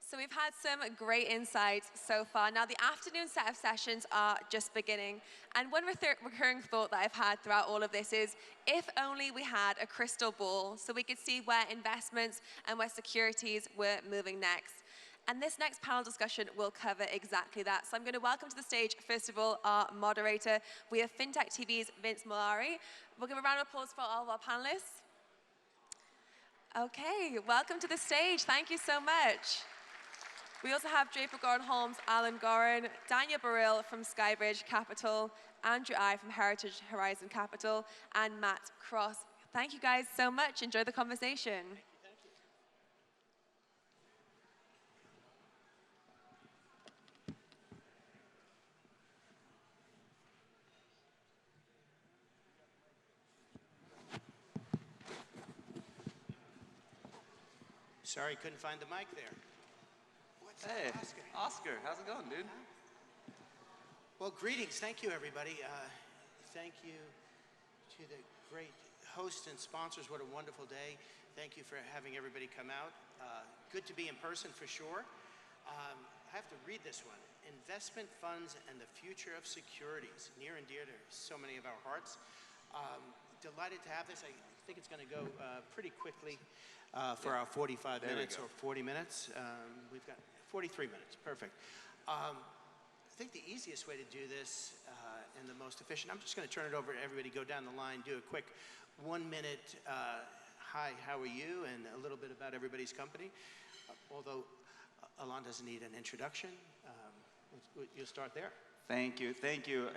So we've had some great insights so far. Now the afternoon set of sessions are just beginning. And one recurring thought that I've had throughout all of this is, if only we had a crystal ball so we could see where investments and where securities were moving next. And this next panel discussion will cover exactly that. So I'm going to welcome to the stage, first of all, our moderator. We have FintechTV's Vince Molinari. We'll give a round of applause for all of our panelists. OK, welcome to the stage. Thank you so much. We also have Draper Holm's Alon Goren, Daniel Barile from SkyBridge Capital, Andrew I from Heritage Horizon Capital, and Matt Cross. Thank you guys so much. Enjoy the conversation. Thank you. Sorry, couldn't find the mic there. Hey, Oscar, how's it going, dude? Well, greetings. Thank you, everybody. Thank you to the great hosts and sponsors. What a wonderful day. Thank you for having everybody come out. Good to be in person for sure. I have to read this one. Investment funds and the future of securities, near and dear to so many of our hearts. Delighted to have this. I think it's going to go pretty quickly for our 45 minutes or 40 minutes. We've got 43 minutes, perfect. I think the easiest way to do this and the most efficient, I'm just going to turn it over to everybody, go down the line, do a quick 1 minute, hi, how are you, and a little bit about everybody's company. Although Alon doesn't need an introduction, you'll start there. Thank you,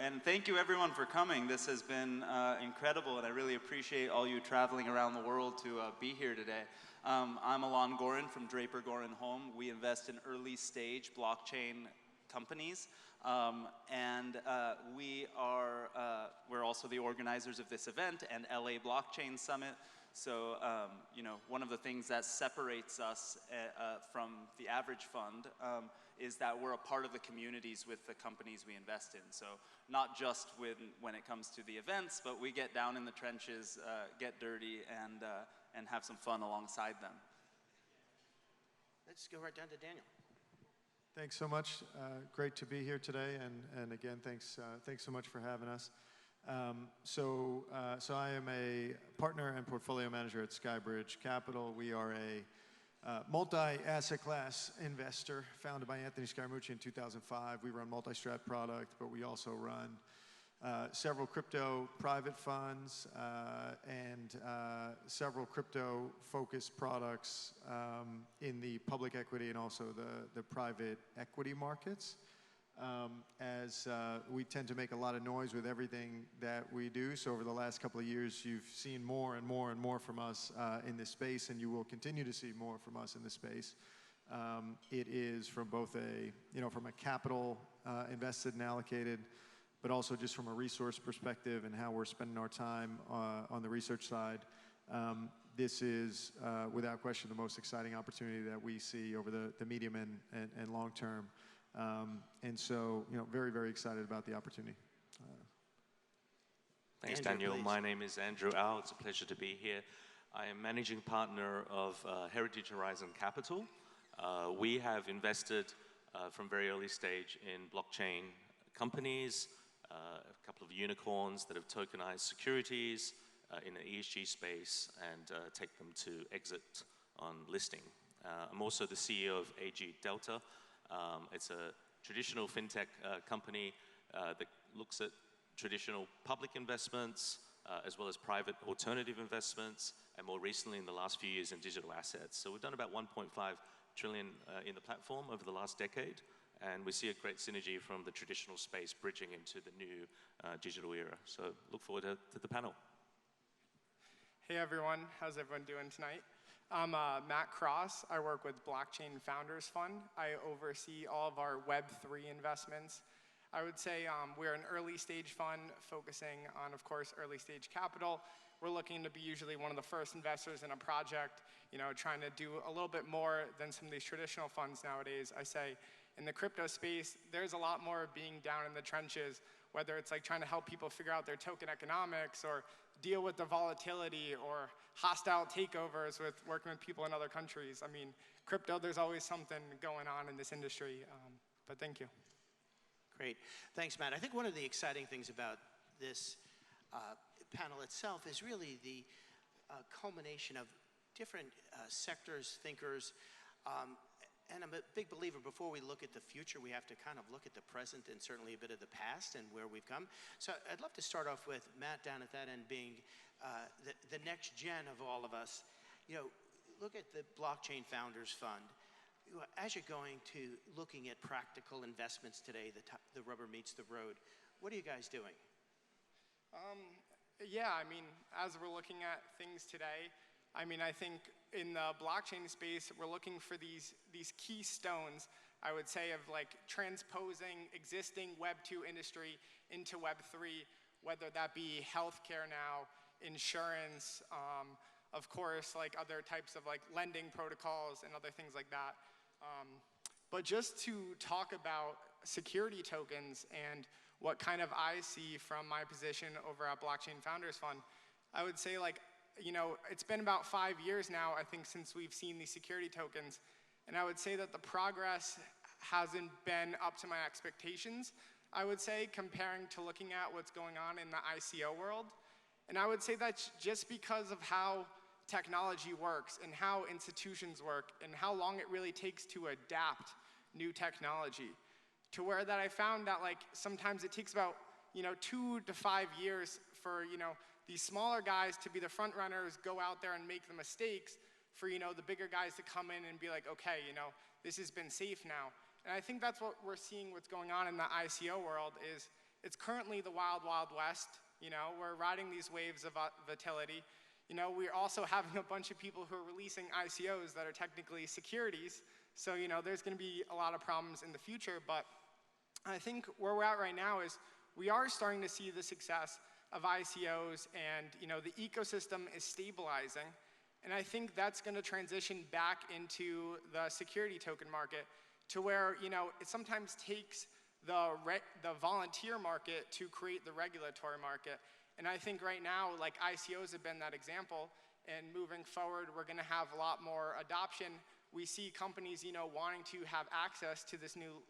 and thank you everyone for coming. This has been incredible, and I really appreciate all you traveling around the world to be here today. I'm Alon Goren from Draper, Goren, Holm. We invest in early stage blockchain companies, and we're also the organizers of this event and LA Blockchain Summit. So, you know, one of the things that separates us from the average fund is that we're a part of the communities with the companies we invest in. So not just when it comes to the events, but we get down in the trenches, get dirty, and have some fun alongside them. Let's go right down to Daniel. Thanks so much. Great to be here today, and again, thanks so much for having us. So I am a partner and portfolio manager at SkyBridge Capital. We are a multi-asset class investor founded by Anthony Scaramucci in 2005. We run multi-strat product, but we also run several crypto private funds and several crypto-focused products in the public equity and also the private equity markets. As we tend to make a lot of noise with everything that we do, so over the last couple of years, you've seen more and more and more from us in this space, and you will continue to see more from us in this space. It is from both from a capital invested and allocated, but also just from a resource perspective and how we're spending our time on the research side. This is, without question, the most exciting opportunity that we see over the medium and long term. And so, very, very excited about the opportunity. Thanks, Andrew, Daniel. please. My name is Andrew Au. It's a pleasure to be here. I am managing partner of Heritage Horizon Capital. We have invested from very early stage in blockchain companies, a couple of unicorns that have tokenized securities in the ESG space and take them to exit on listing. I'm also the CEO of AG Delta. It's a traditional fintech company that looks at traditional public investments as well as private alternative investments, and more recently in the last few years in digital assets. So we've done about 1.5 trillion in the platform over the last decade, and we see a great synergy from the traditional space bridging into the new digital era. So look forward to the panel. Hey everyone, how's everyone doing tonight? I'm Matt Cross. I work with Blockchain Founders Fund. I oversee all of our Web3 investments. I would say we're an early stage fund focusing on, of course, early stage capital. We're looking to be usually one of the first investors in a project, trying to do a little bit more than some of these traditional funds nowadays. I say in the crypto space, there's a lot more of being down in the trenches, whether it's like trying to help people figure out their token economics or deal with the volatility or hostile takeovers with working with people in other countries. I mean, crypto, there's always something going on in this industry, but thank you. Great. Thanks, Matt. I think one of the exciting things about this panel itself is really the culmination of different sectors, thinkers, and I'm a big believer, before we look at the future, we have to kind of look at the present and certainly a bit of the past and where we've come. So I'd love to start off with Matt down at that end being the next gen of all of us. You know, look at the Blockchain Founders Fund. As you're going to looking at practical investments today, the rubber meets the road, what are you guys doing? Yeah, I mean, as we're looking at things today, I mean, I think in the blockchain space, we're looking for these keystones, I would say, of like transposing existing Web 2 industry into Web 3, whether that be healthcare now, insurance, of course, like other types of like lending protocols and other things like that. But just to talk about security tokens and what kind of I see from my position over at Blockchain Founders Fund, I would say, like, you know, it's been about 5 years now, I think, since we've seen these security tokens. And I would say that the progress hasn't been up to my expectations, I would say, comparing to looking at what's going on in the ICO world. And I would say that's just because of how technology works and how institutions work and how long it really takes to adapt new technology. To where that I found that, like, sometimes it takes about, you know, 2 to 5 years for, you know, these smaller guys to be the front runners, go out there and make the mistakes, for, you know, the bigger guys to come in and be like, okay, you know, this has been safe now. And I think that's what we're seeing, what's going on in the ICO world is it's currently the wild, wild west. You know, we're riding these waves of volatility. You know, we're also having a bunch of people who are releasing ICOs that are technically securities. So, you know, there's going to be a lot of problems in the future. But I think where we're at right now is we are starting to see the success of ICOs, and, you know, the ecosystem is stabilizing. And I think that's going to transition back into the security token market, to where, you know, it sometimes takes the volunteer market to create the regulatory market. And I think right now, like, ICOs have been that example. And moving forward, we're going to have a lot more adoption. We see companies, you know, wanting to have access to this new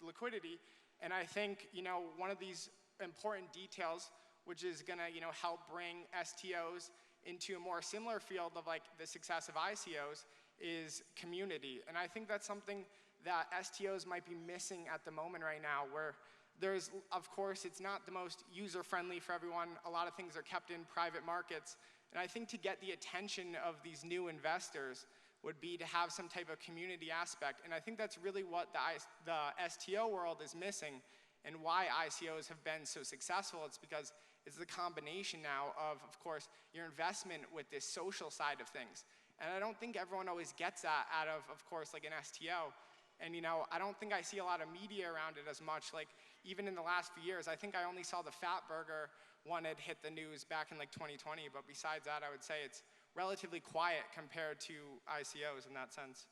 liquidity. And I think, you know, one of these important details, which is going to, you know, help bring STOs into a more similar field of, like, the success of ICOs, is community. And I think that's something that STOs might be missing at the moment right now, where there's, of course, it's not the most user-friendly for everyone. A lot of things are kept in private markets. And I think to get the attention of these new investors would be to have some type of community aspect. And I think that's really what the STO world is missing, and why ICOs have been so successful. It's because it's the combination now of course, your investment with this social side of things. And I don't think everyone always gets that out of course, like an STO. And, you know, I don't think I see a lot of media around it as much. Like, even in the last few years, I think I only saw the Fat Burger one had hit the news back in like 2020. But besides that, I would say it's relatively quiet compared to ICOs in that sense.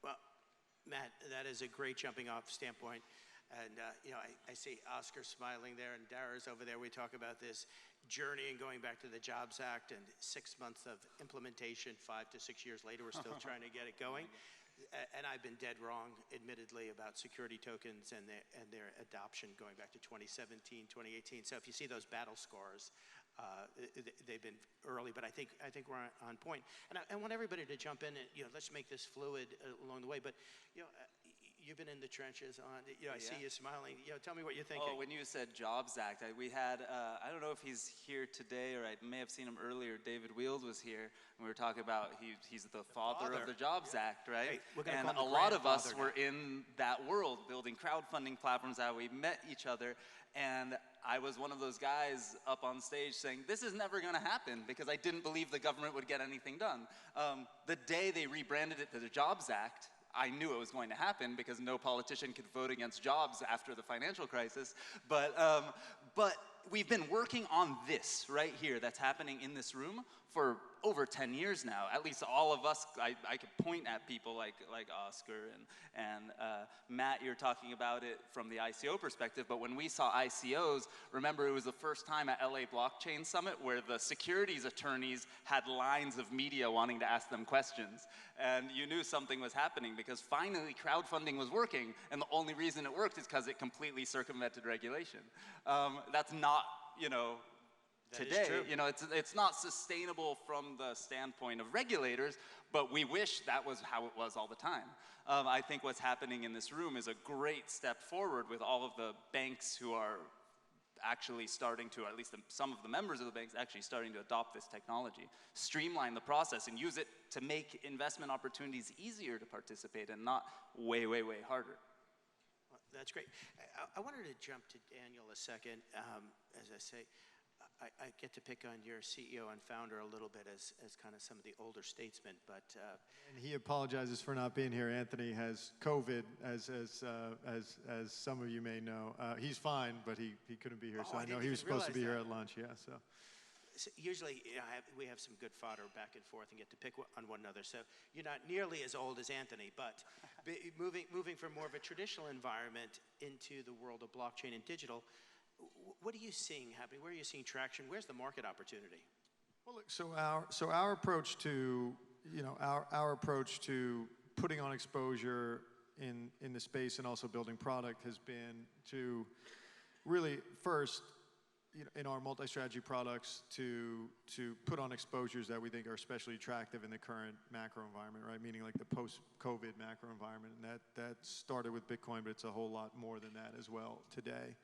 Well, Matt, that is a great jumping off standpoint. And, you know, I see Oscar smiling there, and Dara's over there. We talk about this journey and going back to the Jobs Act, and 6 months of implementation, 5 to 6 years later, we're still trying to get it going. And I've been dead wrong, admittedly, about security tokens and their adoption going back to 2017, 2018. So if you see those battle scars, they've been early, but I think we're on point. And I want everybody to jump in, and, you know, let's make this fluid along the way. But, you know, you've been in the trenches on, you know, I see you smiling. You know, tell me what you're thinking. Oh, when you said Jobs Act, we had, I don't know if he's here today, or I may have seen him earlier, David Wield was here, and we were talking about, he's the father of the Jobs Act, right? Hey, and a lot of us were in that world, building crowdfunding platforms, how we met each other, and I was one of those guys up on stage saying, this is never gonna happen, because I didn't believe the government would get anything done. The day they rebranded it to the Jobs Act, I knew it was going to happen, because no politician could vote against jobs after the financial crisis. But we've been working on this right here that's happening in this room for over 10 years now. At least all of us, I could point at people like Oscar and Matt, you're talking about it from the ICO perspective, but when we saw ICOs, remember it was the first time at LA Blockchain Summit where the securities attorneys had lines of media wanting to ask them questions. And you knew something was happening because finally crowdfunding was working, and the only reason it worked is because it completely circumvented regulation. That's not, you know, today, you know, it's not sustainable from the standpoint of regulators, but we wish that was how it was all the time. I think what's happening in this room is a great step forward with all of the banks who are actually starting to, or at least some of the members of the banks actually starting to adopt this technology, streamline the process and use it to make investment opportunities easier to participate and not way, way, way harder. Well, that's great. I wanted to jump to Daniel a second. As I say, I get to pick on your CEO and founder a little bit as kind of some of the older statesmen, but... and he apologizes for not being here. Anthony has COVID, as some of you may know. He's fine, but he couldn't be here, so I know he was supposed to be here at lunch, yeah, so. Usually, you know, we have some good fodder back and forth and get to pick on one another, so you're not nearly as old as Anthony, but moving from more of a traditional environment into the world of blockchain and digital, what are you seeing happening? Where are you seeing traction? Where's the market opportunity? Well, look, so our approach to, you know, our approach to putting on exposure in the space and also building product has been to really first, you know, in our multi-strategy products to put on exposures that we think are especially attractive in the current macro environment, right? Meaning like the post-COVID macro environment, and that started with Bitcoin, but it's a whole lot more than that as well today.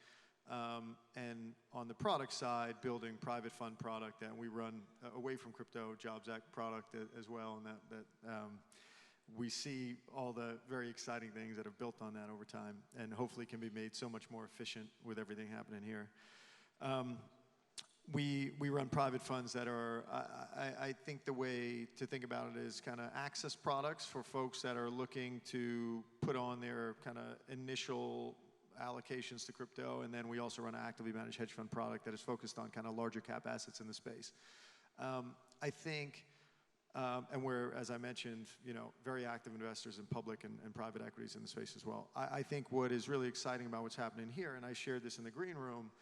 And on the product side, building private fund product that we run away from crypto, Jobs Act product as well, and that we see all the very exciting things that have built on that over time, and hopefully can be made so much more efficient with everything happening here. We run private funds that are, I think the way to think about it is kind of access products for folks that are looking to put on their kind of initial allocations to crypto, and then we also run an actively managed hedge fund product that is focused on kind of larger cap assets in the space. I think, and we're, as I mentioned, you know, very active investors in public and private equities in the space as well. I think what is really exciting about what's happening here, and I shared this in the green room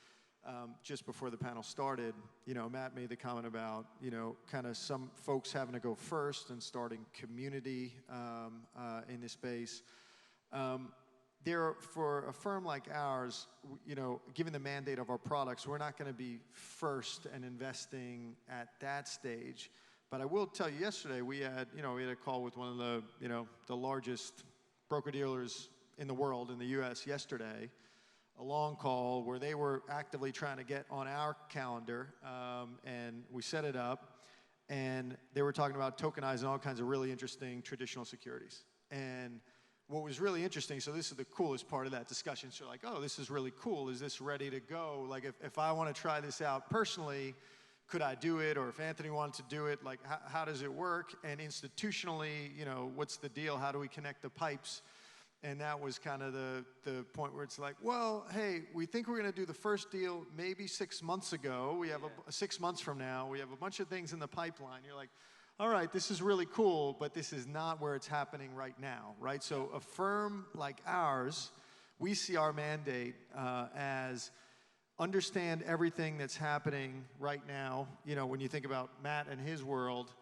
just before the panel started, you know, Matt made the comment about, you know, kind of some folks having to go first and starting community in this space. For a firm like ours, you know, given the mandate of our products, we're not going to be first and investing at that stage. But I will tell you, yesterday we had a call with one of the, you know, the largest broker-dealers in the world, in the U.S. yesterday, a long call where they were actively trying to get on our calendar, and we set it up, and they were talking about tokenizing all kinds of really interesting traditional securities. And what was really interesting, so this is the coolest part of that discussion, so like, oh, this is really cool, is this ready to go? Like, if I want to try this out personally, could I do it? Or if Anthony wanted to do it, like, how does it work? And institutionally, you know, what's the deal? How do we connect the pipes? And that was kind of the point where it's like, well, hey, we think we're going to do the first deal maybe 6 months ago. We have 6 months from now. We have a bunch of things in the pipeline. You're like, all right, this is really cool, but this is not where it's happening right now, right? So a firm like ours, we see our mandate as understand everything that's happening right now. You know, when you think about Matt and his world,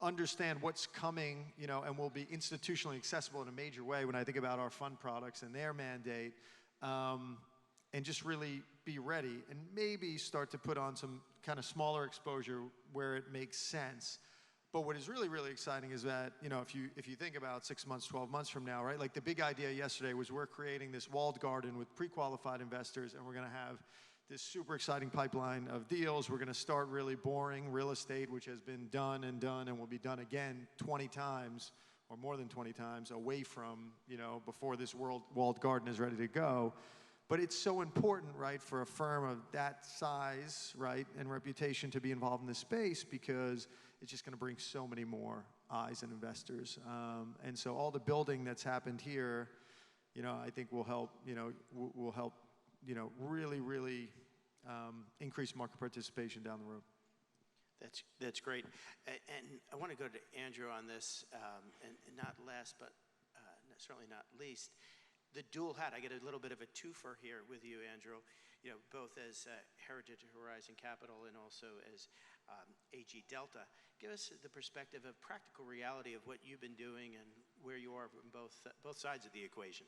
understand what's coming, you know, and will be institutionally accessible in a major way when I think about our fund products and their mandate, and just really be ready and maybe start to put on some kind of smaller exposure where it makes sense. But what is really, really exciting is that, you know, if you think about 6 months, 12 months from now, right? Like the big idea yesterday was we're creating this walled garden with pre-qualified investors, and we're going to have this super exciting pipeline of deals. We're going to start really boring real estate, which has been done and will be done again 20 times or more than 20 times away from, you know, before this walled garden is ready to go. But it's so important, right, for a firm of that size, right, and reputation to be involved in this space, because it's just going to bring so many more eyes and investors. And so all the building that's happened here, you know, I think will help, you know, really, really increase market participation down the road. That's great. And I want to go to Andrew on this, and not last, but certainly not least, the dual hat. I get a little bit of a twofer here with you, Andrew, both as Heritage Horizon Capital and also as AG Delta. Give us the perspective of practical reality of what you've been doing and where you are from both sides of the equation.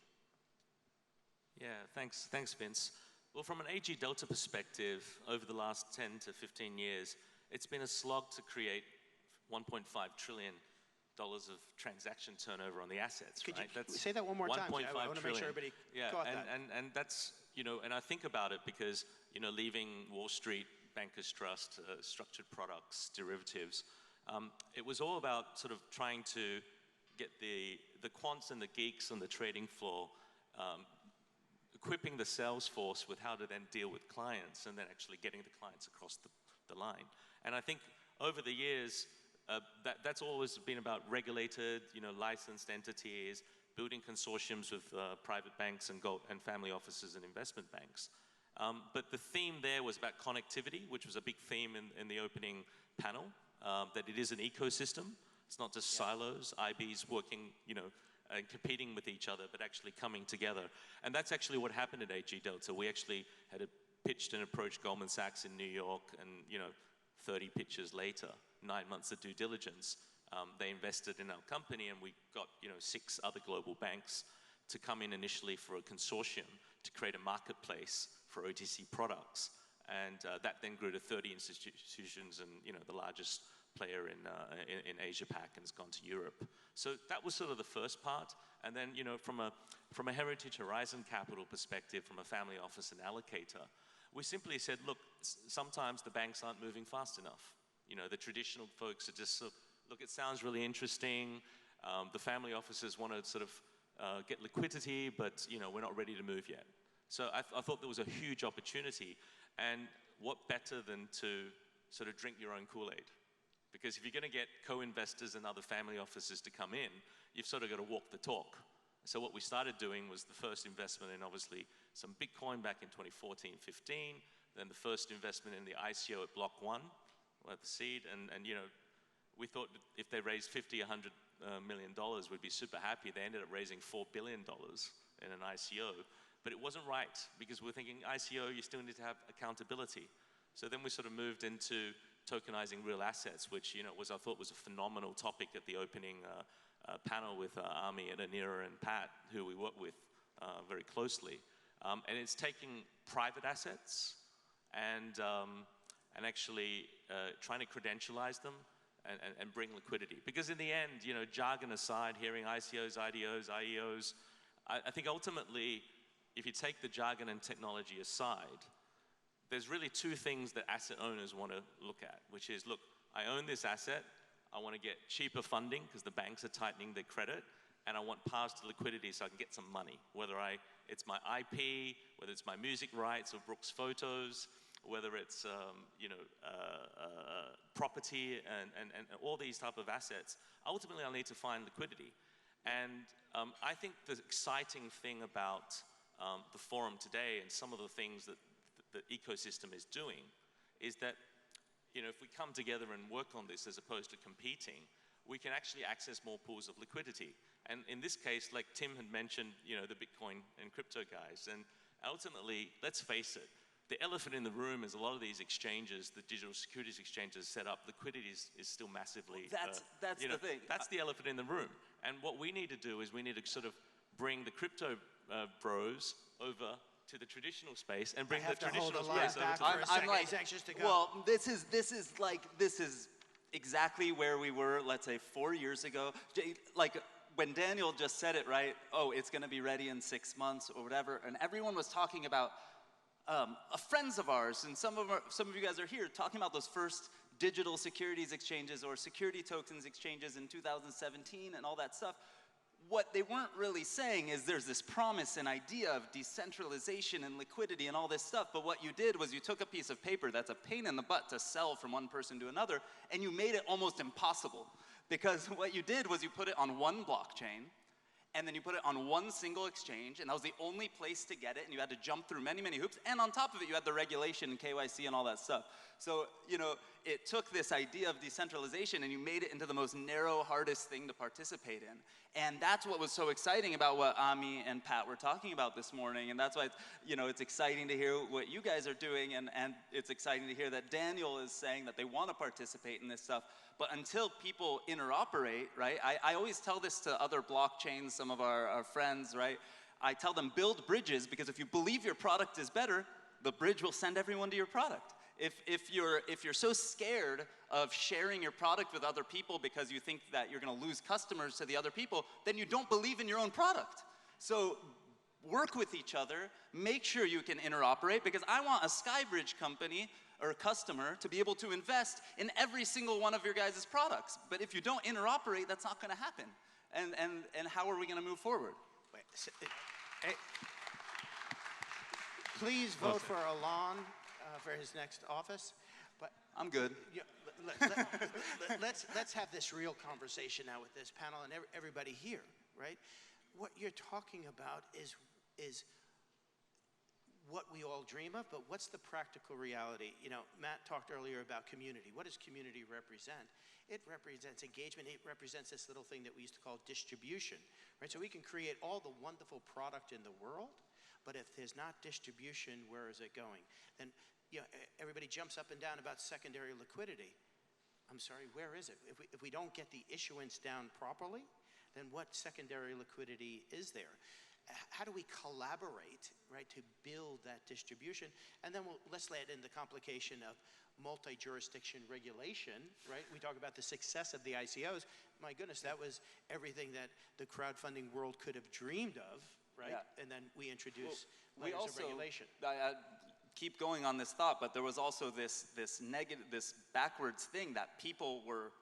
Yeah, thanks, Vince. Well, from an AG Delta perspective, over the last 10 to 15 years, it's been a slog to create $1.5 trillion of transaction turnover on the assets, Could right? you say that one more time? I want to make sure everybody caught that. And that's, and I think about it because, leaving Wall Street, Bankers Trust, structured products, derivatives, it was all about sort of trying to get the quants and the geeks on the trading floor, equipping the sales force with how to then deal with clients and then actually getting the clients across the line. And I think over the years, that's always been about regulated, licensed entities, building consortiums with private banks and family offices and investment banks. But the theme there was about connectivity, which was a big theme in the opening panel, that it is an ecosystem. It's not just silos, IBs working, and competing with each other, but actually coming together. And that's actually what happened at AG Delta. We actually had pitched and approached Goldman Sachs in New York, and 30 pitches later, 9 months of due diligence, they invested in our company, and we got 6 other global banks to come in initially for a consortium to create a marketplace for OTC products. And that then grew to 30 institutions and the largest player in Asia Pac, and has gone to Europe. So that was sort of the first part. And then from a Heritage Horizon Capital perspective, from a family office and allocator, we simply said, look, sometimes the banks aren't moving fast enough. The traditional folks are just sort of, look, it sounds really interesting. The family offices want to sort of get liquidity, but we're not ready to move yet. So I thought there was a huge opportunity, and what better than to sort of drink your own Kool-Aid? Because if you're going to get co-investors and other family offices to come in, you've sort of got to walk the talk. So what we started doing was the first investment in obviously some Bitcoin back in 2014-15, then the first investment in the ICO at Block 1, at the seed, and we thought if they raised $50, $100 million, we'd be super happy. They ended up raising $4 billion in an ICO, but it wasn't right because we're thinking ICO, you still need to have accountability. So then we sort of moved into tokenizing real assets, which I thought was a phenomenal topic at the opening panel with Ami and Anira and Pat, who we work with very closely. And it's taking private assets and actually trying to credentialize them and bring liquidity. Because in the end, jargon aside, hearing ICOs, IDOs, IEOs, I think ultimately, if you take the jargon and technology aside, there's really 2 things that asset owners want to look at, which is, look, I own this asset, I want to get cheaper funding because the banks are tightening their credit, and I want paths to liquidity so I can get some money, whether it's my IP, whether it's my music rights or Brooks Photos, whether it's property and all these type of assets. Ultimately, I'll need to find liquidity. And I think the exciting thing about the forum today and some of the things that the ecosystem is doing is that, if we come together and work on this as opposed to competing, we can actually access more pools of liquidity. And in this case, like Tim had mentioned, the Bitcoin and crypto guys, and ultimately, let's face it, the elephant in the room is a lot of these exchanges, the digital securities exchanges set up, liquidity is still massively... That's the thing. That's the elephant in the room. And what we need to do is we need to sort of bring the crypto bros over to the traditional space and bring the traditional space over to the... I'm like, he's anxious to go. Well, this is exactly where we were, let's say, 4 years ago. Like, when Daniel just said it, right? Oh, it's going to be ready in 6 months or whatever. And everyone was talking about friends of ours, and some of you guys are here, talking about those first digital securities exchanges or security tokens exchanges in 2017 and all that stuff. What they weren't really saying is there's this promise and idea of decentralization and liquidity and all this stuff, but what you did was you took a piece of paper that's a pain in the butt to sell from one person to another, and you made it almost impossible. Because what you did was you put it on one blockchain, and then you put it on one single exchange, and that was the only place to get it, and you had to jump through many, many hoops, and on top of it, you had the regulation and KYC and all that stuff. So, you know, it took this idea of decentralization, and you made it into the most narrow, hardest thing to participate in. And that's what was so exciting about what Ami and Pat were talking about this morning, and that's why, you know, it's exciting to hear what you guys are doing, and it's exciting to hear that Daniel is saying that they want to participate in this stuff. But until people interoperate, right? I always tell this to other blockchains, some of our friends, right? I tell them, build bridges, because if you believe your product is better, the bridge will send everyone to your product. If you're so scared of sharing your product with other people because you think that you're going to lose customers to the other people, then you don't believe in your own product. So work with each other, make sure you can interoperate, because I want a SkyBridge company or a customer to be able to invest in every single one of your guys' products. But if you don't interoperate, that's not going to happen. And how are we going to move forward? Wait, hey, please vote for Alon for his next office. But I'm good. Yeah, let's have this real conversation now with this panel and everybody here, right? What you're talking about is what we all dream of, but what's the practical reality? You know, Matt talked earlier about community. What does community represent? It represents engagement. It represents this little thing that we used to call distribution, right? So we can create all the wonderful product in the world, but if there's not distribution, where is it going? Then, you know, everybody jumps up and down about secondary liquidity. I'm sorry, where is it? If we don't get the issuance down properly, then what secondary liquidity is there? How do we collaborate, right, to build that distribution? And then let's let in the complication of multi-jurisdiction regulation, right? We talk about the success of the ICOs. My goodness, that was everything that the crowdfunding world could have dreamed of, right? Yeah. And then we introduce layers of regulation. I keep going on this thought, but there was also this negative, this backwards thing that people were,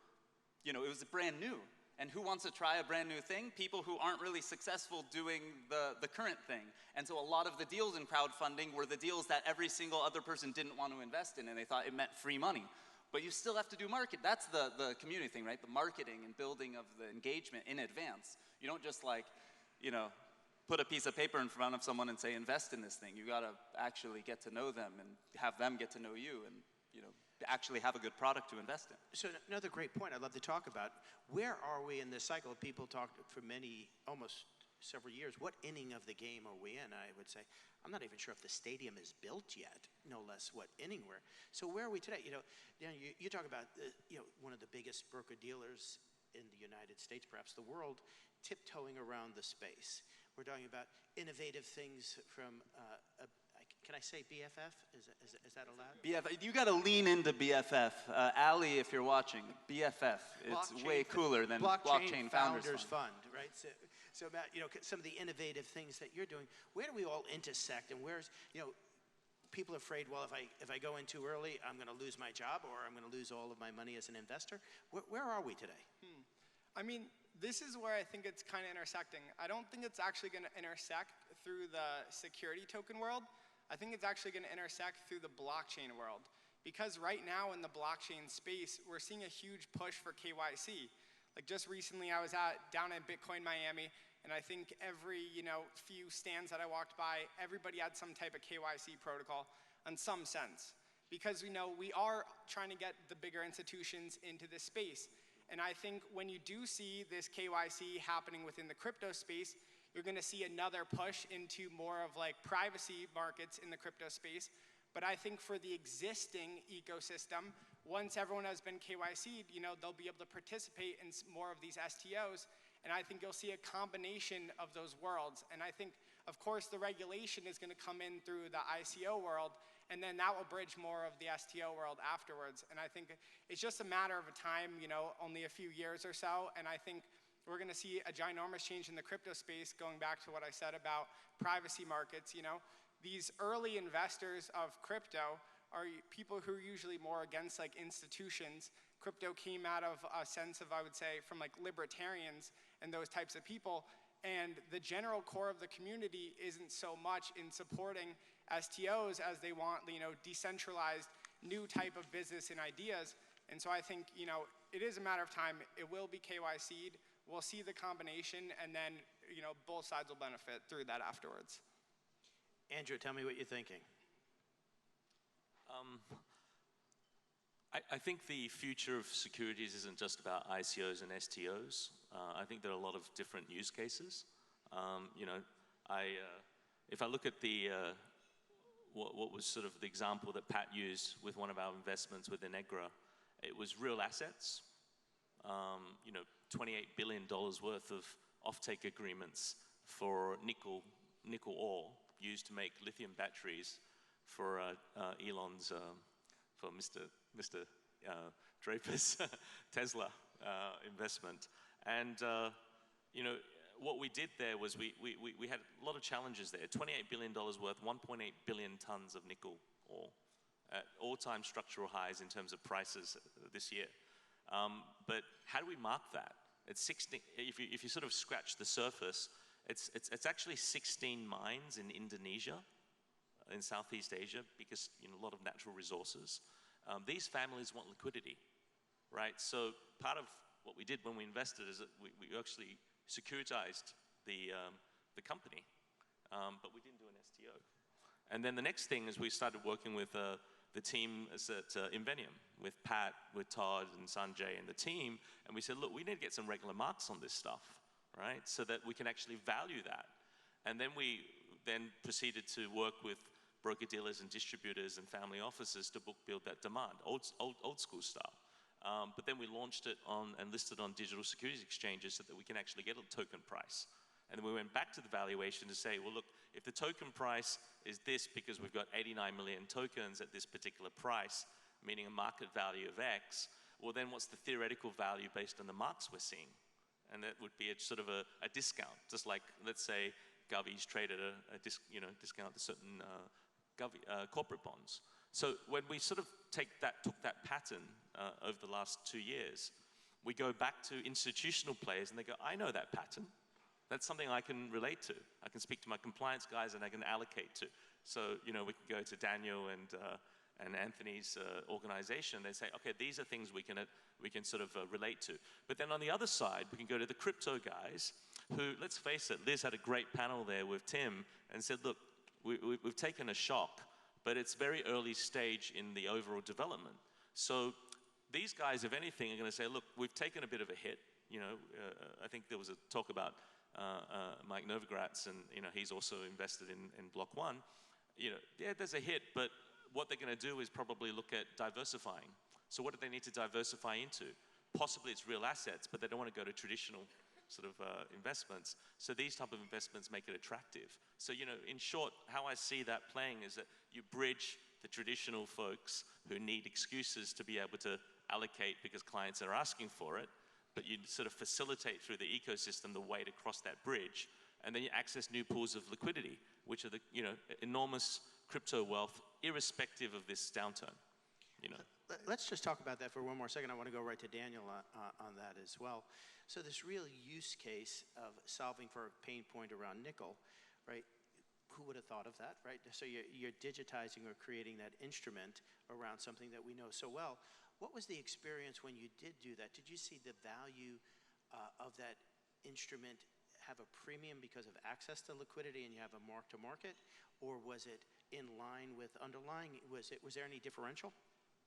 you know, it was brand new. And who wants to try a brand new thing? People who aren't really successful doing the current thing. And so a lot of the deals in crowdfunding were the deals that every single other person didn't want to invest in, and they thought it meant free money. But you still have to do market. That's the community thing, right? The marketing and building of the engagement in advance. You don't just like, you know, put a piece of paper in front of someone and say, invest in this thing. You gotta actually get to know them and have them get to know you, and, you know, actually have a good product to invest in. So another great point I'd love to talk about, where are we in this cycle? People talked for almost several years, what inning of the game are we in? I would say, I'm not even sure if the stadium is built yet, no less what inning we're. So where are we today? You talk about, one of the biggest broker-dealers in the United States, perhaps the world, tiptoeing around the space. We're talking about innovative things from can I say BFF? Is that allowed? BFF. You got to lean into BFF. Ali, if you're watching, BFF. It's way cooler than Blockchain Founders Fund. Right? So about, some of the innovative things that you're doing, where do we all intersect, and where's, people are afraid, well, if I go in too early, I'm going to lose my job, or I'm going to lose all of my money as an investor. Where are we today? I mean, this is where I think it's kind of intersecting. I don't think it's actually going to intersect through the security token world. I think it's actually going to intersect through the blockchain world. Because right now in the blockchain space, we're seeing a huge push for KYC. Like just recently I was down at Bitcoin Miami, and I think every few stands that I walked by, everybody had some type of KYC protocol in some sense. Because we are trying to get the bigger institutions into this space. And I think when you do see this KYC happening within the crypto space, you're going to see another push into more of like privacy markets in the crypto space. But I think for the existing ecosystem, once everyone has been KYC'd, they'll be able to participate in more of these STOs. And I think you'll see a combination of those worlds. And I think, of course, the regulation is going to come in through the ICO world, and then that will bridge more of the STO world afterwards. And I think it's just a matter of a time, only a few years or so. And I think we're going to see a ginormous change in the crypto space, going back to what I said about privacy markets. These early investors of crypto are people who are usually more against like institutions. Crypto came out of a sense of, I would say, from like libertarians and those types of people. And the general core of the community isn't so much in supporting STOs as they want, decentralized new type of business and ideas. And so I think, it is a matter of time. It will be KYC'd. We'll see the combination, and then both sides will benefit through that afterwards. Andrew, tell me what you're thinking. I think the future of securities isn't just about ICOs and STOs. I think there are a lot of different use cases. If I look at the what was sort of the example that Pat used with one of our investments with Integra, it was real assets. $28 billion worth of offtake agreements for nickel ore used to make lithium batteries for Elon's, for Mr. Draper's Tesla investment. And, what we did there was we had a lot of challenges there. $28 billion worth, 1.8 billion tons of nickel ore at all-time structural highs in terms of prices this year. But how do we mark that? It's 16, if you sort of scratch the surface, it's actually 16 mines in Indonesia, in Southeast Asia, because a lot of natural resources. These families want liquidity, right? So part of what we did when we invested is that we actually securitized the company, but we didn't do an STO. And then the next thing is we started working with the team at Invenium, with Pat, with Todd and Sanjay and the team, and we said, look, we need to get some regular marks on this stuff, right? So that we can actually value that. And then we proceeded to work with broker-dealers and distributors and family offices to book build that demand, old school style. But then we launched it and listed on digital securities exchanges so that we can actually get a token price. And then we went back to the valuation to say, well, look, if the token price is this because we've got 89 million tokens at this particular price, meaning a market value of X, well, then what's the theoretical value based on the marks we're seeing? And that would be a sort of a discount, just like, let's say, Govies traded a discount to certain corporate bonds. So when we sort of took that pattern over the last 2 years, we go back to institutional players and they go, I know that pattern. That's something I can relate to. I can speak to my compliance guys and I can allocate to. So, we can go to Daniel and Anthony's organization. They say, okay, these are things we can sort of relate to. But then on the other side, we can go to the crypto guys who, let's face it, Liz had a great panel there with Tim and said, look, we've taken a shock, but it's very early stage in the overall development. So these guys, if anything, are going to say, look, we've taken a bit of a hit. I think there was a talk about Mike Novogratz, and he's also invested in Block One. Yeah, there's a hit, but what they're going to do is probably look at diversifying. So what do they need to diversify into? Possibly it's real assets, but they don't want to go to traditional sort of investments. So these type of investments make it attractive. So, in short, how I see that playing is that you bridge the traditional folks who need excuses to be able to allocate because clients are asking for it, but you sort of facilitate through the ecosystem the way to cross that bridge, and then you access new pools of liquidity, which are the enormous crypto wealth, irrespective of this downturn. Let's just talk about that for one more second. I want to go right to Daniel on that as well. So this real use case of solving for a pain point around nickel, right? Who would have thought of that, right? So you're digitizing or creating that instrument around something that we know so well. What was the experience when you did do that? Did you see the value of that instrument have a premium because of access to liquidity and you have a mark to market? Or was it in line with underlying? Was there any differential?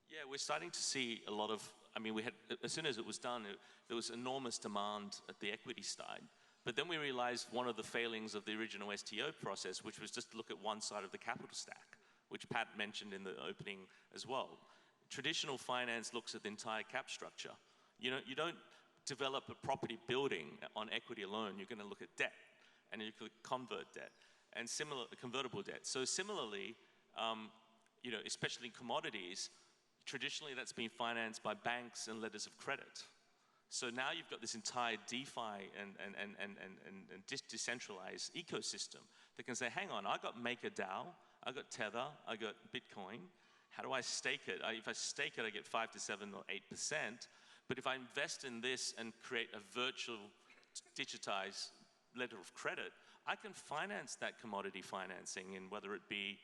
Yeah, we're starting to see a lot of, we had, as soon as it was done, there was enormous demand at the equity side. But then we realized one of the failings of the original STO process, which was just to look at one side of the capital stack, which Pat mentioned in the opening as well. Traditional finance looks at the entire cap structure. You don't develop a property building on equity alone. You're going to look at debt, and you could convert debt, and convertible debt. So similarly, especially in commodities, traditionally that's been financed by banks and letters of credit. So now you've got this entire DeFi and decentralized ecosystem that can say, hang on, I got MakerDAO, I got Tether, I got Bitcoin. How do I stake it? If I stake it, I get 5 to 7 or 8%. But if I invest in this and create a virtual digitized letter of credit, I can finance that commodity financing in whether it be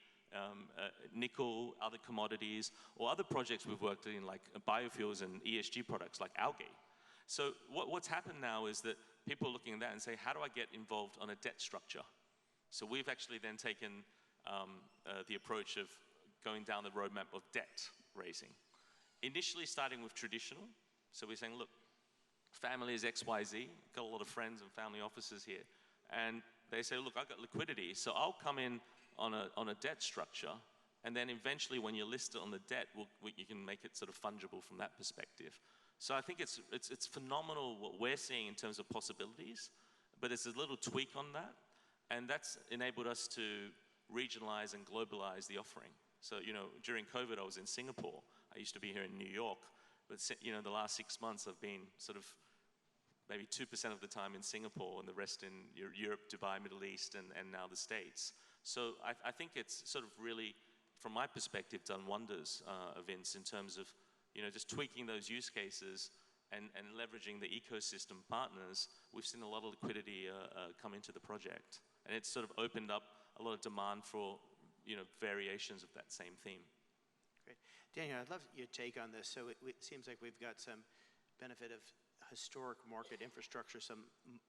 nickel, other commodities, or other projects we've worked in like biofuels and ESG products like algae. So what's happened now is that people are looking at that and say, how do I get involved on a debt structure? So we've actually then taken the approach of going down the roadmap of debt raising. Initially starting with traditional. So we're saying, look, family is XYZ, got a lot of friends and family offices here. And they say, look, I've got liquidity, so I'll come in on a debt structure, and then eventually when you're listed on the debt, you can make it sort of fungible from that perspective. So I think it's phenomenal what we're seeing in terms of possibilities, but it's a little tweak on that, and that's enabled us to regionalize and globalize the offering. So, you know, during COVID, I was in Singapore. I used to be here in New York, but, you know, the last 6 months I've been sort of maybe 2% of the time in Singapore and the rest in Europe, Dubai, Middle East, and now the States. So I think it's sort of really, from my perspective, done wonders, Vince, in terms of, you know, just tweaking those use cases and leveraging the ecosystem partners. We've seen a lot of liquidity come into the project, and it's sort of opened up a lot of demand for, you know, variations of that same theme. Great. Daniel, I'd love your take on this. So it seems like we've got some benefit of historic market infrastructure, some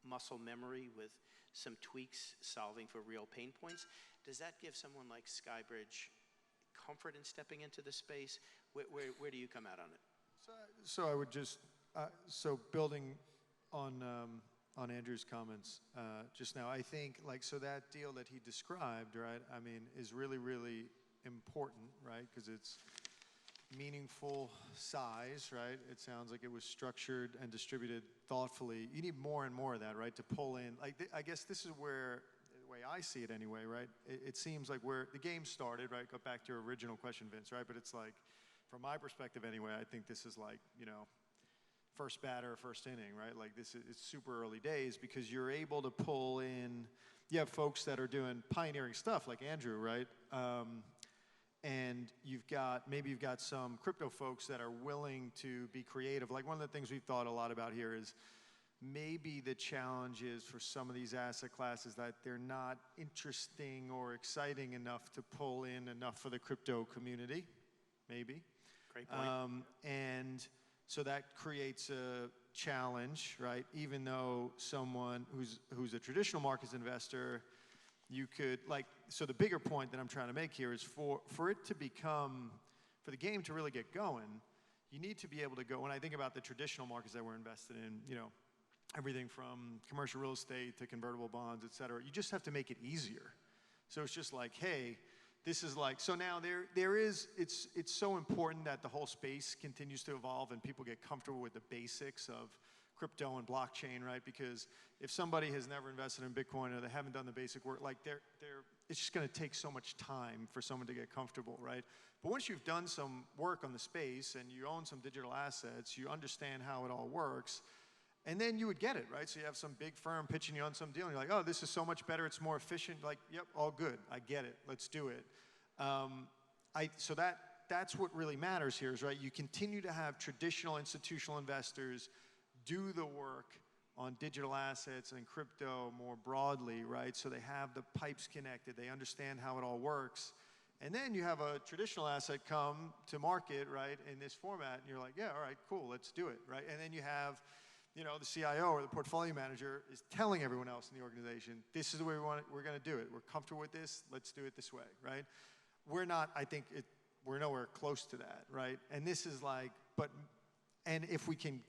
muscle memory with some tweaks solving for real pain points. Does that give someone like SkyBridge comfort in stepping into the space? Where do you come out on it? So I would just, so building on Andrew's comments just now, I think, like, so that deal that he described, right, I mean, is really, really important, right, because it's meaningful size, right? It sounds like it was structured and distributed thoughtfully. You need more and more of that, right, to pull in. Like, I guess this is where, the way I see it anyway, right? It seems like where the game started, right? Go back to your original question, Vince, right? But it's like, from my perspective anyway, I think this is like, you know, first batter, first inning, right? Like this is, it's super early days because you're able to pull in, you have folks that are doing pioneering stuff like Andrew, right? And maybe you've got some crypto folks that are willing to be creative. Like one of the things we've thought a lot about here is maybe the challenge is for some of these asset classes that they're not interesting or exciting enough to pull in enough for the crypto community, maybe. Great point. And so that creates a challenge, right? Even though someone who's a traditional markets investor, you could, like, so the bigger point that I'm trying to make here is for it to become, for the game to really get going, you need to be able to go, when I think about the traditional markets that we're invested in, you know, everything from commercial real estate to convertible bonds, et cetera, you just have to make it easier. So it's just like, hey, this is like, so now there is, it's so important that the whole space continues to evolve and people get comfortable with the basics of crypto and blockchain, right? Because if somebody has never invested in Bitcoin or they haven't done the basic work, like it's just gonna take so much time for someone to get comfortable, right? But once you've done some work on the space and you own some digital assets, you understand how it all works, and then you would get it, right? So you have some big firm pitching you on some deal, and you're like, oh, this is so much better, it's more efficient. Like, yep, all good, I get it, let's do it. So that's what really matters here is, right, you continue to have traditional institutional investors do the work on digital assets and crypto more broadly, right? So they have the pipes connected, they understand how it all works. And then you have a traditional asset come to market, right, in this format, and you're like, yeah, all right, cool, let's do it, right? And then you have, you know, the CIO or the portfolio manager is telling everyone else in the organization, this is the way we're gonna do it. We're comfortable with this, let's do it this way, right? We're not, I think, we're nowhere close to that, right? And this is like, and if we can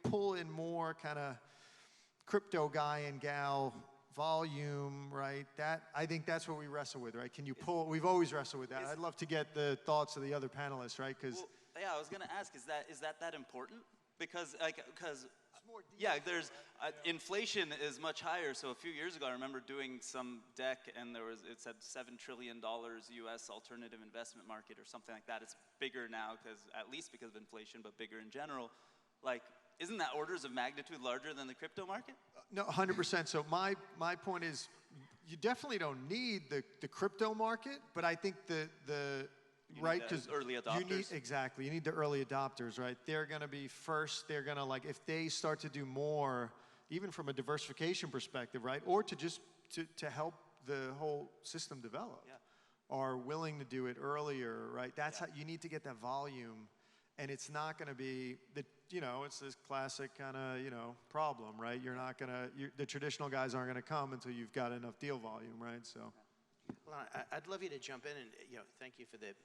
pull in more kind of crypto guy and gal volume, right? I think that's what we wrestle with, right? Can you pull, we've always wrestled with that. I'd love to get the thoughts of the other panelists, right? Because well, yeah, I was gonna ask, is that important? Because yeah, there's inflation is much higher. So a few years ago, I remember doing some deck, and it said $7 trillion U.S. alternative investment market or something like that. It's bigger now at least because of inflation, but bigger in general. Like, isn't that orders of magnitude larger than the crypto market? No, 100%. So my point is, you definitely don't need the crypto market, but I think right, because early adopters. You need the early adopters, right? They're going to be first. They're going to, like, if they start to do more, even from a diversification perspective, right, or to just to help the whole system develop, are willing to do it earlier, right? That's how you need to get that volume. And it's not going to be, it's this classic kind of, problem, right? You're not going to, the traditional guys aren't going to come until you've got enough deal volume, right? So. Well, I'd love you to jump in and, thank you for the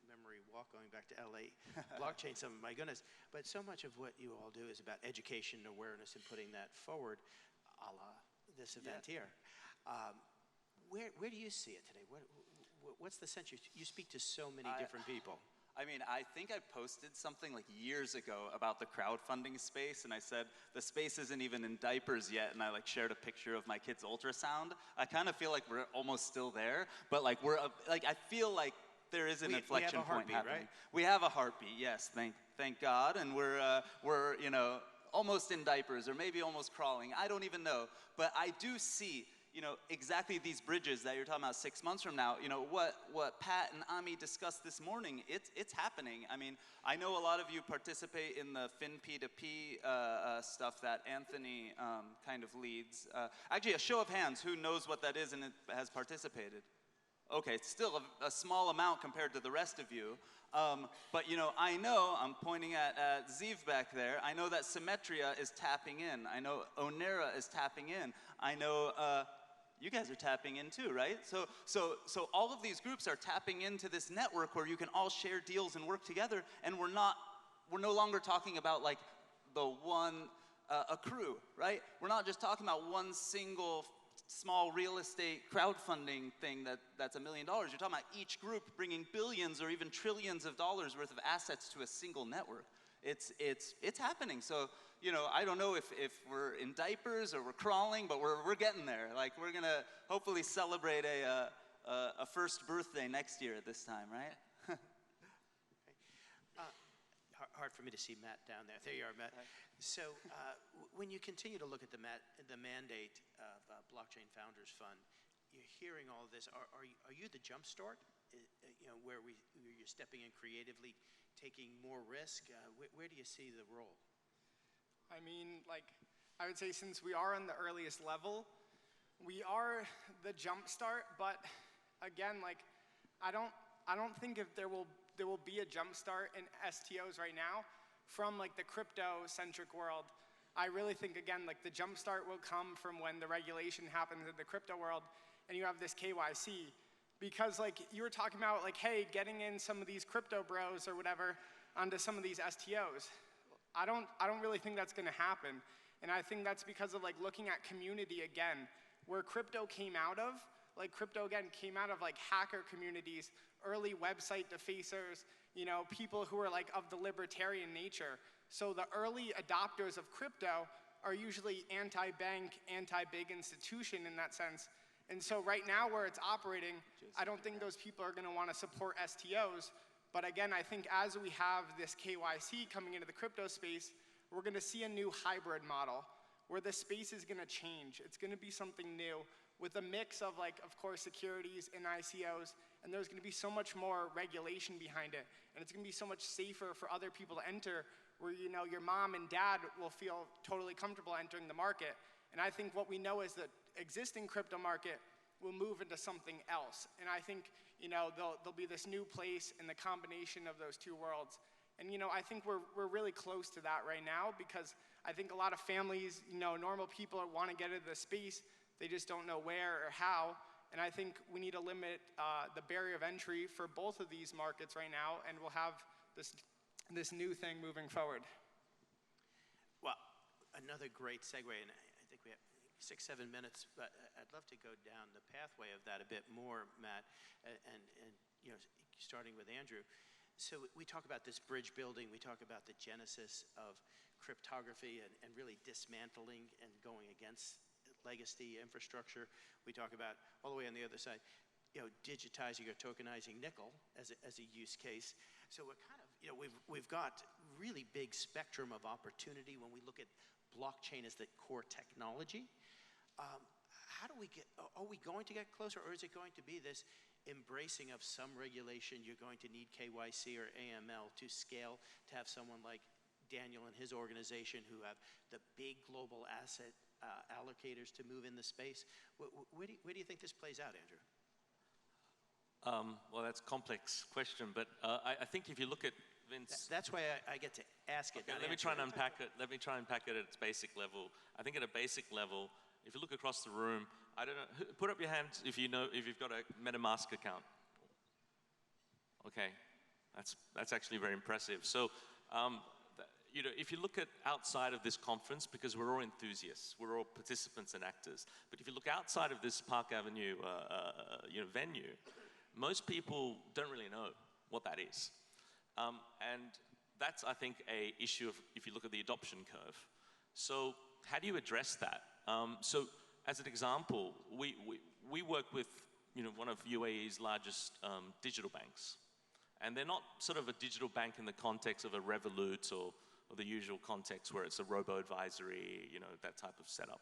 memory walk going back to LA blockchain, my goodness. But so much of what you all do is about education and awareness and putting that forward, a la this event here. Where do you see it today? What's the sense? You speak to so many different people. I mean, I think I posted something like years ago about the crowdfunding space, and I said, the space isn't even in diapers yet, and I like shared a picture of my kid's ultrasound. I kind of feel like we're almost still there, but like I feel like there is an inflection point happening. Right? We have a heartbeat, yes, thank God, and we're almost in diapers, or maybe almost crawling, I don't even know. But I do see, exactly these bridges that you're talking about 6 months from now, what Pat and Ami discussed this morning, it's happening. I mean, I know a lot of you participate in the FinP2P stuff that Anthony kind of leads. Actually, a show of hands, who knows what that is and has participated? Okay, it's still a small amount compared to the rest of you. But I know, I'm pointing at Ziv back there, I know that Symmetria is tapping in. I know Onera is tapping in. I know you guys are tapping in too, right? So all of these groups are tapping into this network where you can all share deals and work together, and we're no longer talking about like the one accrue, right? We're not just talking about one single small real estate crowdfunding thing that's $1 million. You're talking about each group bringing billions or even trillions of dollars worth of assets to a single network. It's happening. So, I don't know if we're in diapers or we're crawling, but we're getting there. Like, we're gonna hopefully celebrate a first birthday next year at this time, right? Hard for me to see Matt down there. There you are, Matt. So when you continue to look at the mandate of Blockchain Founders Fund, you're hearing all of this. Are you the jumpstart? Where you're stepping in creatively, taking more risk? Where do you see the role? I mean, I would say since we are on the earliest level, we are the jumpstart. But again, I don't think if there will be a jumpstart in STOs right now from the crypto-centric world. I really think, again, the jumpstart will come from when the regulation happens in the crypto world and you have this KYC. Because you were talking about hey, getting in some of these crypto bros or whatever onto some of these STOs. I don't really think that's gonna happen. And I think that's because of looking at community again, where crypto came out of. Crypto again came out of hacker communities, early website defacers, people who are of the libertarian nature. So the early adopters of crypto are usually anti-bank, anti-big institution in that sense. And so right now where it's operating, I don't think those people are gonna wanna support STOs. But again, I think as we have this KYC coming into the crypto space, we're gonna see a new hybrid model where the space is gonna change. It's gonna be something new with a mix of of course, securities and ICOs, and there's gonna be so much more regulation behind it, and it's gonna be so much safer for other people to enter, where your mom and dad will feel totally comfortable entering the market. And I think what we know is that existing crypto market will move into something else. And I think there'll be this new place in the combination of those two worlds. And I think we're really close to that right now, because I think a lot of families, normal people want to get into the space. They just don't know where or how. And I think we need to limit the barrier of entry for both of these markets right now, and we'll have this new thing moving forward. Well, another great segue, and I think we have 6-7 minutes, but I'd love to go down the pathway of that a bit more, Matt, and starting with Andrew. So we talk about this bridge building, we talk about the genesis of cryptography and really dismantling and going against legacy infrastructure. We talk about all the way on the other side, digitizing or tokenizing nickel as a use case. So we're kind of, we've got really big spectrum of opportunity when we look at blockchain as the core technology. How do we are we going to get closer, or is it going to be this embracing of some regulation? You're going to need KYC or AML to scale, to have someone like Daniel and his organization who have the big global asset allocators to move in the space. Where do you think this plays out, Andrew? Well, that's a complex question, but I think if you look at Vince. That's why I get to ask it. Okay, let me try and unpack it. Let me try and unpack it at its basic level. I think at a basic level, if you look across the room, I don't know, put up your hand if you've got a MetaMask account. Okay, that's actually very impressive. So, you know, if you look at outside of this conference, because we're all enthusiasts, we're all participants and actors, but if you look outside of this Park Avenue, you know, venue, most people don't really know what that is. And that's, I think, a issue of, if you look at the adoption curve. So how do you address that? So as an example, we work with, you know, one of UAE's largest digital banks. And they're not sort of a digital bank in the context of a Revolut or the usual context where it's a robo-advisory, you know, that type of setup.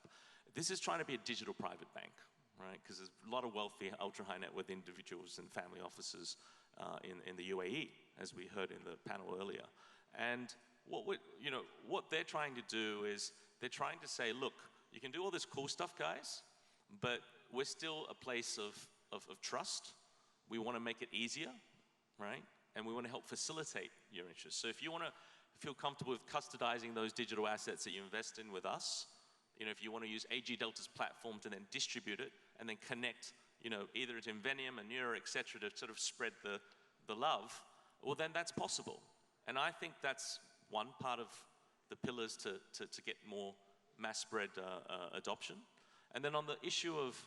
This is trying to be a digital private bank, right? Because there's a lot of wealthy, ultra-high net worth individuals and family offices in the UAE, as we heard in the panel earlier. And what they're trying to do is they're trying to say, look, you can do all this cool stuff, guys, but we're still a place of trust. We want to make it easier, right? And we want to help facilitate your interests. So if you want to feel comfortable with custodizing those digital assets that you invest in with us, you know, if you want to use AG Delta's platform to then distribute it and then connect, you know, either to Invenium, Anura, et cetera, to sort of spread the love, well, then that's possible. And I think that's one part of the pillars to get more mass spread adoption. And then on the issue of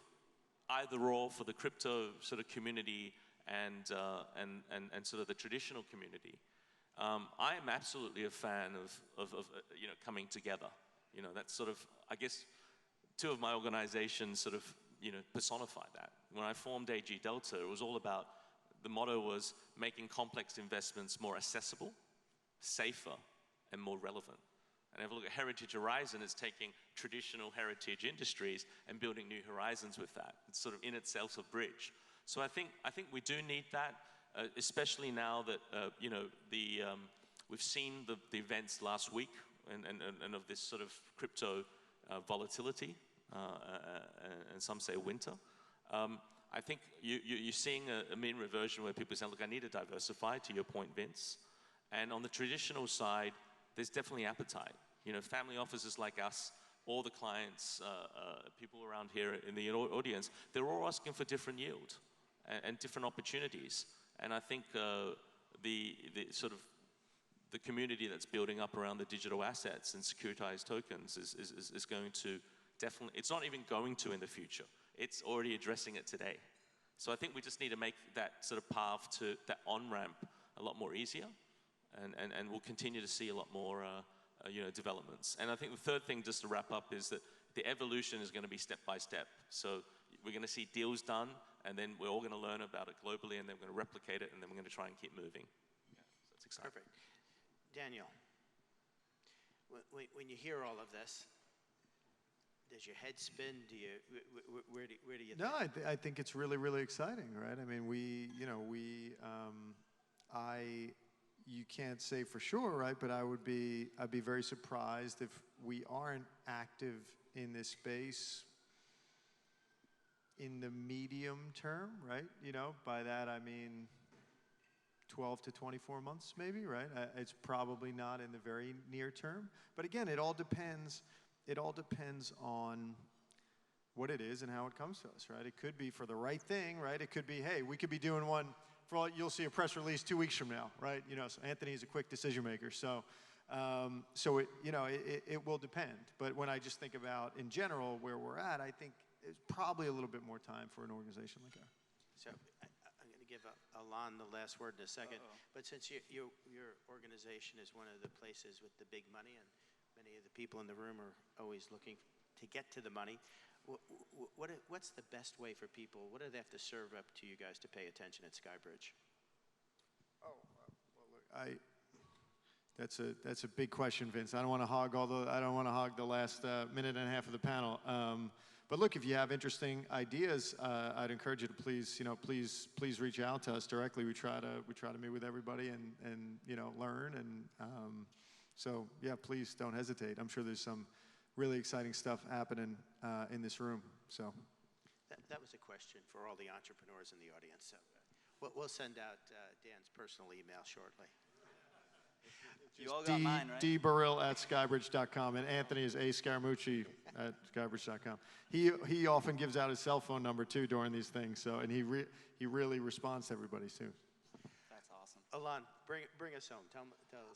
either or for the crypto sort of community and sort of the traditional community, I am absolutely a fan of you know, coming together. You know, that's sort of, I guess, two of my organizations sort of, you know, personify that. When I formed AG Delta, it was all about, the motto was making complex investments more accessible, safer, and more relevant. And if you look at Heritage Horizon, it's taking traditional heritage industries and building new horizons with that. It's sort of in itself a bridge. So I think we do need that, especially now that you know, we've seen the events last week and of this sort of crypto volatility, and some say winter. I think you're seeing a mean reversion where people say, look, I need to diversify, to your point, Vince. And on the traditional side, there's definitely appetite. You know, family offices like us, all the clients, people around here in the audience, they're all asking for different yield and different opportunities. And I think the sort of the community that's building up around the digital assets and securitized tokens is going to definitely, it's not even going to in the future. It's already addressing it today. So I think we just need to make that sort of path to that on-ramp a lot more easier. And we'll continue to see a lot more you know, developments. And I think the third thing, just to wrap up, is that the evolution is going to be step by step. So we're going to see deals done, and then we're all going to learn about it globally, and then we're going to replicate it, and then we're going to try and keep moving. Yeah, so that's exciting. Perfect. Daniel, when you hear all of this, does your head spin? Do you, where do you think? No, I think it's really, really exciting, right? I mean, you can't say for sure, right? But I'd be very surprised if we aren't active in this space in the medium term, right? You know, by that I mean 12 to 24 months maybe, right? It's probably not in the very near term. But again, it all depends on what it is and how it comes to us, right? It could be for the right thing, right? It could be, hey, we could be doing one for all, you'll see a press release 2 weeks from now, right? You know, so Anthony is a quick decision maker. So it, you know, it will depend. But when I just think about in general where we're at, I think it's probably a little bit more time for an organization like ours. So I'm going to give Alon the last word in a second. But since your organization is one of the places with the big money, and many of the people in the room are always looking to get to the money, what's the best way for people? What do they have to serve up to you guys to pay attention at SkyBridge? Oh, well, look, that's a big question, Vince. I don't want to hog the last minute and a half of the panel. But look, if you have interesting ideas, I'd encourage you to please reach out to us directly. We try to meet with everybody and you know, learn, and so yeah, please don't hesitate. I'm sure there's some really exciting stuff happening in this room. So that was a question for all the entrepreneurs in the audience. So we'll send out Dan's personal email shortly. You all got mine, right? Barile at skybridge.com, and Anthony is Scaramucci at skybridge.com. He often gives out his cell phone number too during these things, so and he really responds to everybody too. That's awesome. Alon, bring us home. Tell us.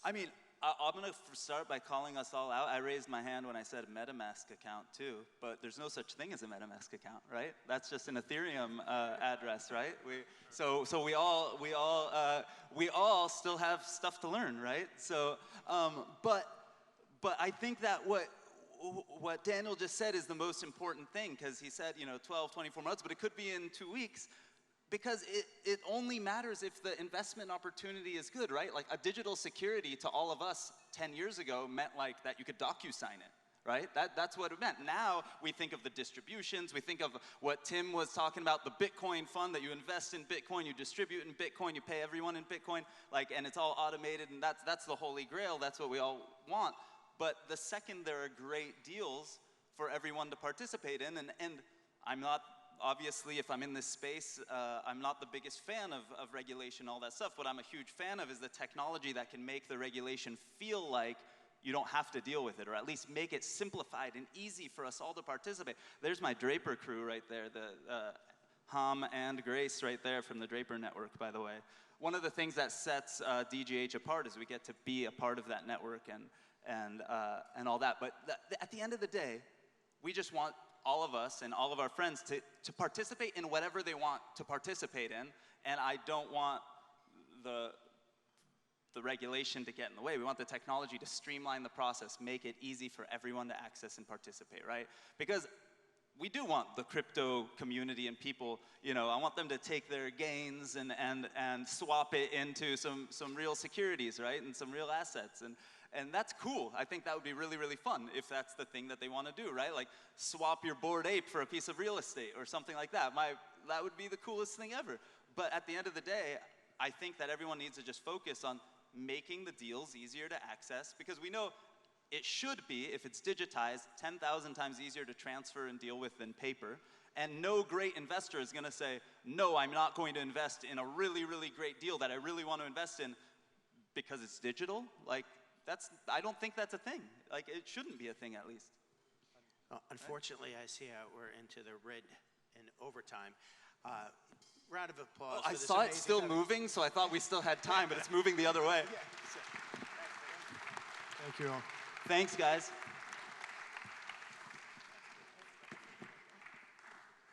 I mean, I'm going to start by calling us all out. I raised my hand when I said MetaMask account too, but there's no such thing as a MetaMask account, right? That's just an Ethereum address, right? So we all still have stuff to learn, right? So, but I think that what Daniel just said is the most important thing, because he said, 12, 24 months, but it could be in 2 weeks. Because it only matters if the investment opportunity is good, right? Like a digital security to all of us 10 years ago meant like that you could DocuSign it, right? That's what it meant. Now we think of the distributions, we think of what Tim was talking about, the Bitcoin fund, that you invest in Bitcoin, you distribute in Bitcoin, you pay everyone in Bitcoin, and it's all automated, and that's the holy grail, that's what we all want. But the second there are great deals for everyone to participate in, and I'm not, obviously, if I'm in this space, I'm not the biggest fan of regulation, all that stuff. What I'm a huge fan of is the technology that can make the regulation feel like you don't have to deal with it, or at least make it simplified and easy for us all to participate. There's my Draper crew right there, the Holm and Grace right there from the Draper network, by the way. One of the things that sets DGH apart is we get to be a part of that network and all that. But at the end of the day, we just want all of us and all of our friends to participate in whatever they want to participate in, and I don't want the regulation to get in the way. We want the technology to streamline the process, make it easy for everyone to access and participate, right? Because we do want the crypto community and people, I want them to take their gains and swap it into some real securities, right? And some real assets. And that's cool. I think that would be really, really fun if that's the thing that they want to do, right? Like swap your Bored Ape for a piece of real estate or something like that. That would be the coolest thing ever. But at the end of the day, I think that everyone needs to just focus on making the deals easier to access, because we know it should be, if it's digitized, 10,000 times easier to transfer and deal with than paper. And no great investor is going to say, no, I'm not going to invest in a really, really great deal that I really want to invest in because it's digital. I don't think that's a thing. It shouldn't be a thing, at least. Unfortunately, I see how we're into the red in overtime. Round of applause. I saw it still moving, so I thought we still had time, but it's moving the other way. Thank you all. Thanks, guys.